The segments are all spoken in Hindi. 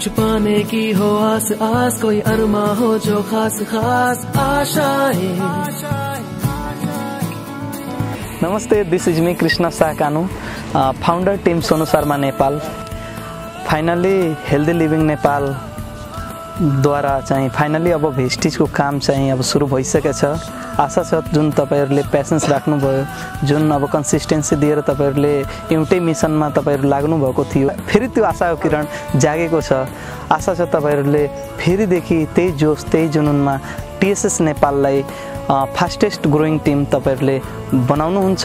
कुछ पाने की हो आस आस, कोई अरमा हो जो खास खास आशाएं। नमस्ते, this is me Krishna Shah Kanu, founder team Sonu Sharma Nepal. Finally healthy living Nepal द्वारा चाहिँ फाइनली अब भेस्टिजको काम चाहिँ अब सुरु भइसकेको छ। आशा छ जुन तपाईहरुले पेशेन्स राख्नुभयो, जुन अब कन्सिस्टेन्सी दिएर तपाईहरुले एउटै मिसनमा तपाईहरु लाग्नु भएको थियो, फेरि त्यो आशाको किरण जागेको छ। आशा छ तपाईहरुले फेरिदेखि त्यही जोश त्यही जुनुनमा टीएसएस नेपाललाई फास्टेस्ट ग्रोइङ टिम तपाईहरुले बनाउनुहुन्छ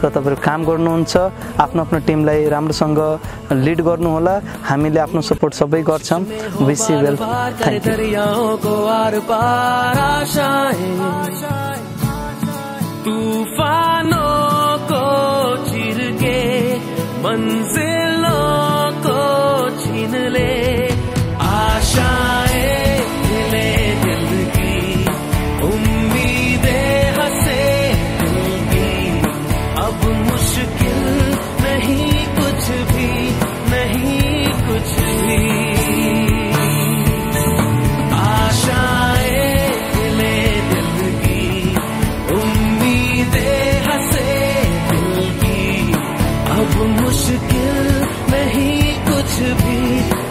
र तपाईहरु काम गर्नुहुन्छ। आफ्नो आफ्नो टिमलाई राम्रोसँग लिड गर्नुहोला। हामीले आफ्नो सपोर्ट सबै गर्छौं। Wish you well, thank you. तूफानों को चीर के मंजिलों को छीन ले, आशाएं खिले दिल की, उम्मीदें हंसे दिल की। अब मुश्किल नहीं कुछ भी, नहीं कुछ भी। आशाएं खिले दिल की, उम्मीदें हंसे दिल की। अब मुश्किल नहीं कुछ भी,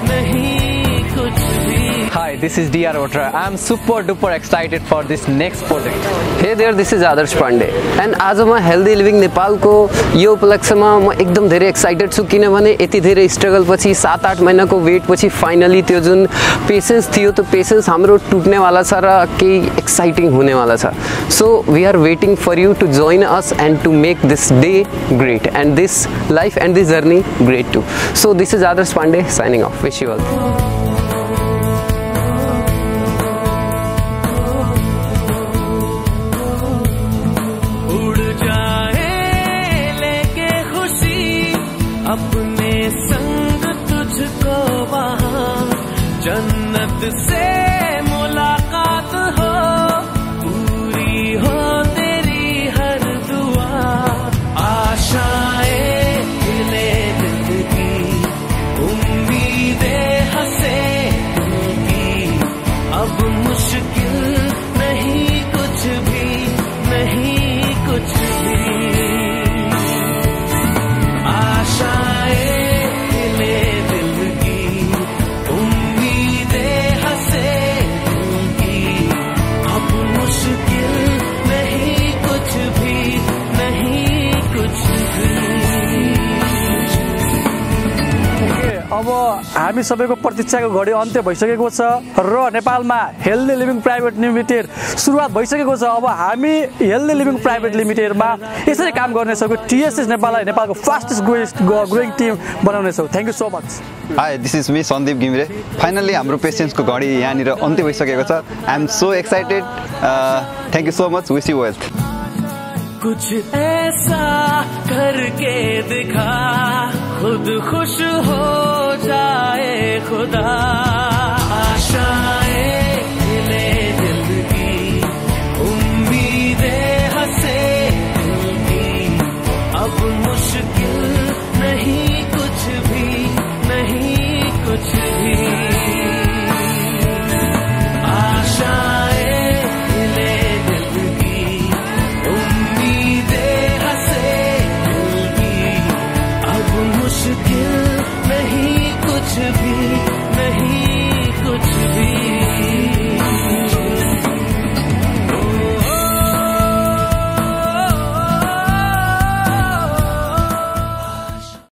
नहीं कुछ भी। Hi, this is DR Otra. I'm super duper excited for this next project. Hey there, this is Adarsh Pandey and आज म हेल्दी लिभिङ नेपालको यो उपलक्ष्यमा म एकदम धेरै एक्साइटेड छु, किनभने यति धेरै स्ट्रगल पछि 7-8 महिनाको वेट पछि फाइनली त्यो जुन पेसेन्स थियो त्यो पेसेन्स हाम्रो टुट्नेवाला छ र केही एक्साइटिङ हुनेवाला छ। So we are waiting for you to join us and to make this day great and this life and this journey great too. So this is Adarsh Pandey signing off. Wish you all. अपने संग तुझको वहाँ जन्नत से मुलाकात हो, पूरी हो तेरी हर दुआ। आशाएं खिले दिल की, उम्मीदें हंसे दिल की। अब मुश्किल नहीं कुछ भी, नहीं कुछ भी। अब हामी सबैको प्रतीक्षाको घडी अन्त्य भइसकेको छ र नेपालमा हेल्दी लिभिङ प्राइभेट लिमिटेड सुरुवात भइसकेको छ। अब हामी हेल्दी लिभिङ प्राइभेट लिमिटेडमा यसरी काम गर्नेछौँ कि टीएसएस नेपाललाई नेपालको फास्टेस्ट ग्रोइङ टिम बनाउनेछौँ। Thank you so much. Hi, this is me Sandeep Ghimire. Finally हाम्रो पेसेन्सको घडी यहाँनिर अन्त्य भइसकेको छ। I am so excited. Thank you so much. Wish you wealth. कुछ ऐसा करके दिखा, खुद खुश हो जाए खुदा। आशा